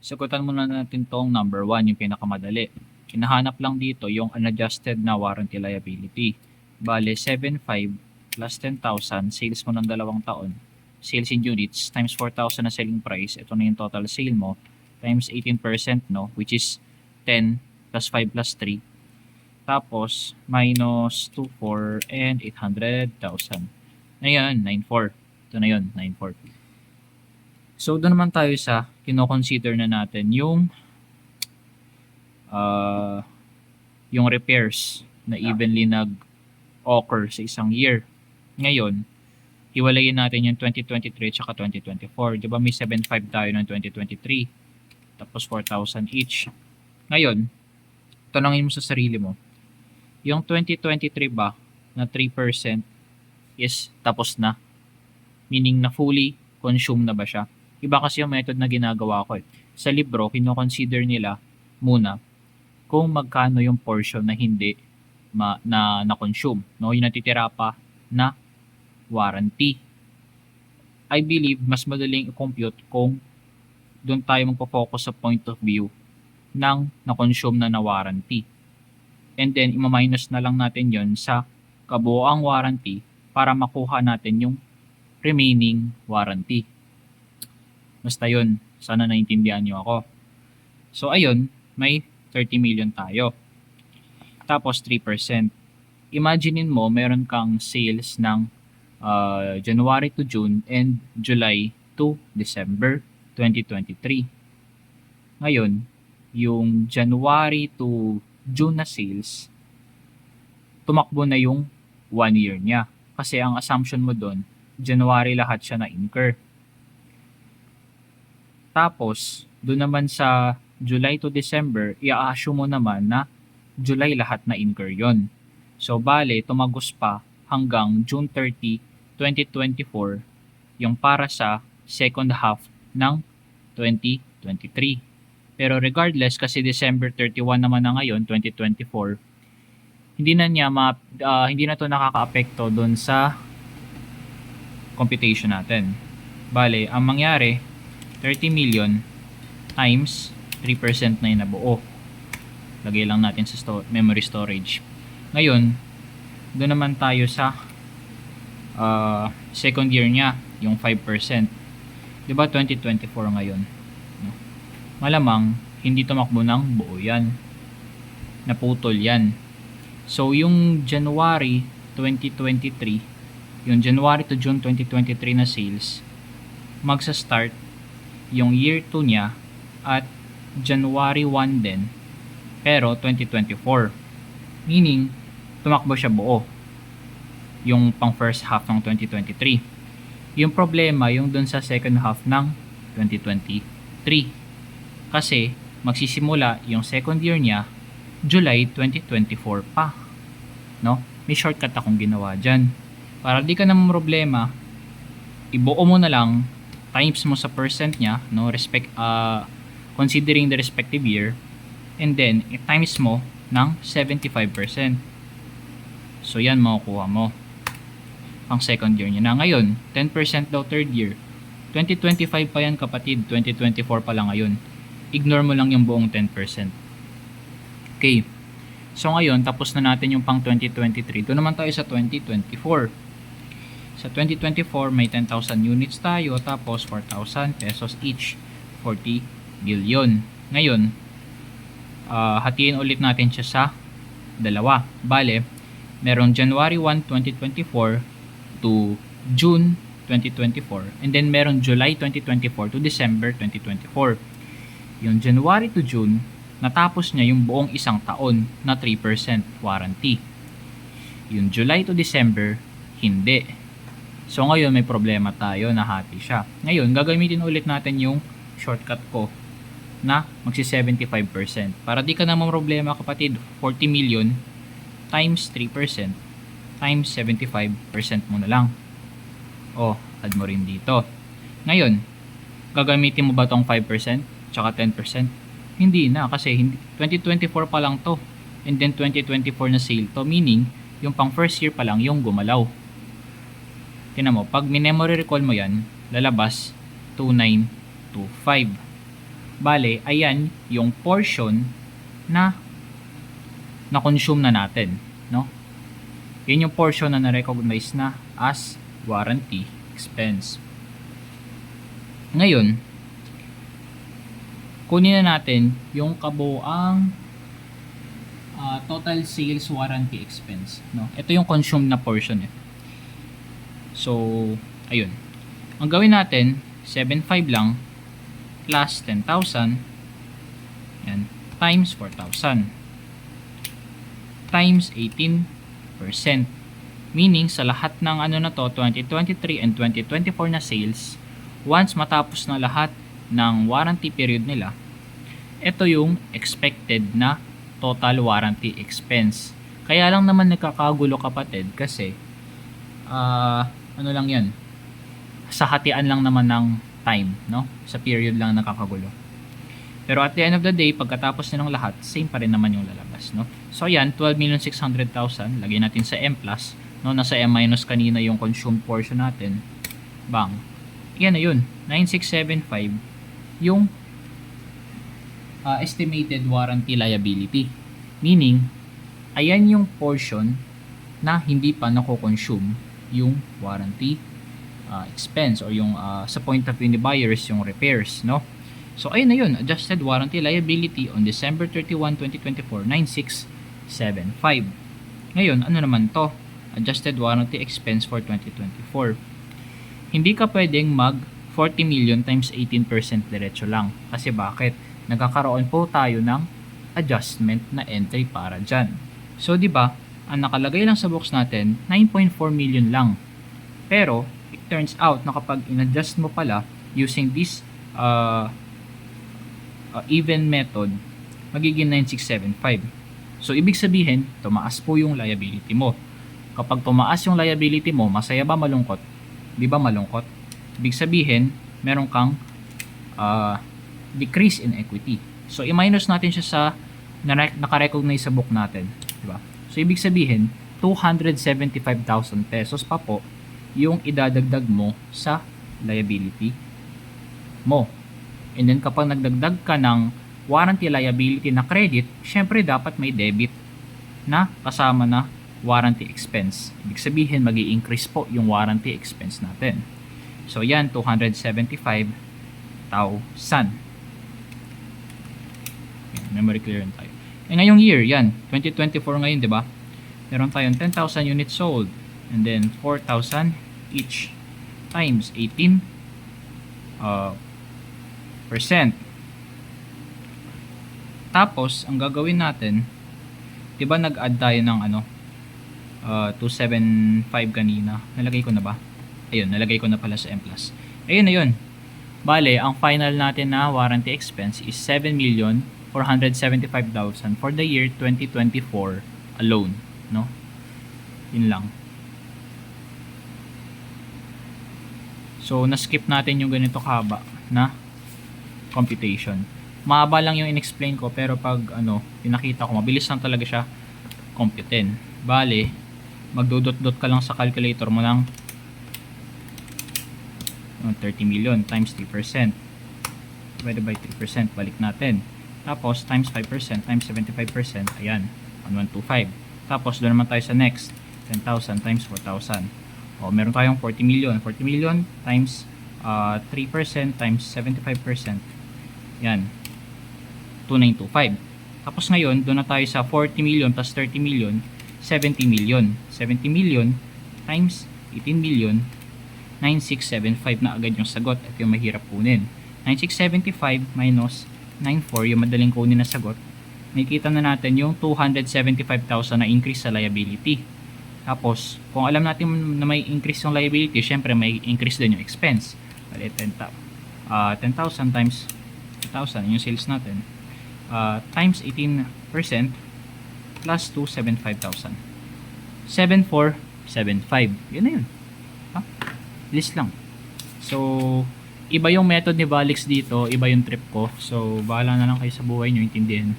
Sagutan muna natin tong number 1, yung pinakamadali. Hinahanap lang dito yung unadjusted na warranty liability. Bale, 7.5 plus 10,000, sales mo ng 2 taon. Sales in units times 4,000 na selling price. Ito na yung total sale mo times 18%, no? Which is 10 plus 5 plus 3. Tapos, minus 24 and 800,000. Ayan, 94. Ito na yun, 94. So, doon naman tayo sa kino-consider na natin yung repairs na evenly nag-occur sa isang year. Ngayon, hiwalayin natin yung 2023 at 2024. Di ba may 7.5 tayo ng 2023, tapos 4,000 each. Ngayon, tanongin mo sa sarili mo, yung 2023 ba na 3% is tapos na? Meaning na fully consume na ba siya? Iba kasi yung method na ginagawa ko. Sa libro, kino-consider nila muna kung magkano yung portion na hindi na-consume. No? Yung natitira pa na warranty. I believe mas madaling i-compute kung doon tayo magpo-focus sa point of view ng na-consume na warranty. And then, ima-minus na lang natin yon sa kabuoang warranty para makuha natin yung remaining warranty. Basta yun, sana naintindihan nyo ako. So ayun, may 30 million tayo. Tapos 3%. Imaginein mo, meron kang sales ng January to June and July to December 2023. Ngayon, yung January to June na sales, tumakbo na yung 1 year niya. Kasi ang assumption mo doon, January lahat siya na-incur. Tapos, doon naman sa July to December, i-assume mo naman na July lahat na incur yon. So, bale, tumagos pa hanggang June 30, 2024, yung para sa second half ng 2023. Pero regardless, kasi December 31 naman na ngayon, 2024, hindi na to nakaka-apekto doon sa computation natin. Bale, ang mangyari, 30 million times 3% na yung nabuo. Lagay lang natin sa memory storage. Ngayon, doon naman tayo sa second year niya, yung 5%. Diba 2024 ngayon? Malamang, hindi tumakbo ng buo yan. Naputol yan. So, yung January 2023, yung January to June 2023 na sales, magsa-start yung year 2 niya at January 1 din, pero 2024. Meaning, tumakbo siya buo. Yung pang first half ng 2023. Yung problema, yung dun sa second half ng 2023. Kasi, magsisimula yung second year niya, July 2024 pa. No? May shortcut akong ginawa dyan. Para di ka naman problema, ibuo mo na lang times mo sa percent niya, no, considering the respective year, and then i-times mo ng 75%. So yan makukuha mo ang second year niya. Na ngayon, 10% daw third year. 2025 pa yan kapatid, 2024 pa lang ngayon. Ignore mo lang yung buong 10%. Okay. So ngayon, tapos na natin yung pang 2023. Doon naman tayo sa 2024. Sa 2024, may 10,000 units tayo, tapos 4,000 pesos each, 40 billion. Ngayon, hatiin ulit natin siya sa dalawa. Bale, meron January 1, 2024 to June 2024, and then meron July 2024 to December 2024. Yung January to June, natapos niya yung buong isang taon na 3% warranty. Yung July to December, hindi. So ngayon may problema tayo, nahati siya. Ngayon, gagamitin ulit natin yung shortcut ko na magsi 75%. Para di ka naman problema kapatid, 40 million times 3% times 75% mo na lang. O, add mo rin dito. Ngayon, gagamitin mo ba tong 5% tsaka 10%? Hindi na, kasi 2024 pa lang to. And then 2024 na sale to, meaning yung pang first year pa lang yung gumalaw. Tingnan mo, pag minemory recall mo yan, lalabas 2925. Bale, ayan yung portion na na-consume na natin, no? Yun yung portion na na-recognize na as warranty expense. Ngayon, kunin na natin yung kabuang total sales warranty expense, no? Ito yung consumed na portion eh. So, ayun. Ang gawin natin, 7.5 lang plus 10,000 yan, times 4,000 times 18%. Meaning, sa lahat ng ano na to, 2023 and 2024 na sales, once matapos na lahat ng warranty period nila, ito yung expected na total warranty expense. Kaya lang naman nagkakagulo kapatid kasi ano lang yan, sa hatian lang naman ng time, no? Sa period lang nakakagulo. Pero at the end of the day, pagkatapos nilang lahat, same pa rin naman yung lalabas, no? So ayan, 12,600,000, lagay natin sa M+, no? Nasa M- kanina yung consumed portion natin. Bang. Yan na yun, 9,675 yung estimated warranty liability. Meaning, ayan yung portion na hindi pa nako-consume yung warranty expense or yung sa point of view ni buyers yung repairs, no? So ayun na yun, adjusted warranty liability on December 31, 2024, 9,675. Ngayon, ano naman to? Adjusted warranty expense for 2024. Hindi ka pwedeng mag 40 million times 18% diretso lang. Kasi bakit? Nagkakaroon po tayo ng adjustment na entry para dyan. So, di ba, ang nakalagay lang sa box natin, 9.4 million lang. Pero, it turns out na kapag in-adjust mo pala using this even method, magiging 9,675. So, ibig sabihin, tumaas po yung liability mo. Kapag tumaas yung liability mo, masaya ba malungkot? Di ba malungkot? Ibig sabihin, meron kang decrease in equity. So, i-minus natin siya sa naka-recognize sa book natin. Diba? So, ibig sabihin, 275,000 pesos pa po yung idadagdag mo sa liability mo. And then, kapag nagdagdag ka ng warranty liability na credit, syempre dapat may debit na kasama na warranty expense. Ibig sabihin, mag-i-increase po yung warranty expense natin. So, yan, 275,000. Memory clear tayo. E ngayong year, yan, 2024 ngayon, di ba? Meron tayong 10,000 units sold and then 4,000 each times 18 percent. Tapos, ang gagawin natin, di ba nag-add tayo ng 275 kanina? Nalagay ko na ba? Ayun, nalagay ko na pala sa M+. Ayun na yun. Bale, ang final natin na warranty expense is 7,475,000 for the year 2024 alone, no? Yun lang. So, na-skip natin yung ganito kahaba na computation. Mahaba lang yung in-explain ko, pero pag pinakita ko, mabilis lang talaga siya computein. Bale, magdudot-dot ka lang sa calculator mo ng 30 million times 3% divided by 3%, balik natin. Tapos, times 5% times 75%, ayan, 1125. Tapos, doon naman tayo sa next, 10,000 times 4,000. O, meron tayong 40 million. 40 million times 3% times 75%. Yan, 2,925. Tapos ngayon, doon na tayo sa 40 million plus 30 million, 70 million. 70 million times 18 million, 9,675 na agad yung sagot. At yung mahirap kunin. 9,675 minus 94, yung madaling kunin na sagot. Nakikita na natin yung 275,000 na increase sa liability. Tapos, kung alam natin na may increase yung liability, syempre may increase din yung expense. Bali, 10,000 times 2,000, yung sales natin. Times 18% plus 275,000. 7,475. Yun na yun. List lang. So, iba yung method ni Valix dito, iba yung trip ko. So, bahala na lang kayo sa buhay nyo, intindihin.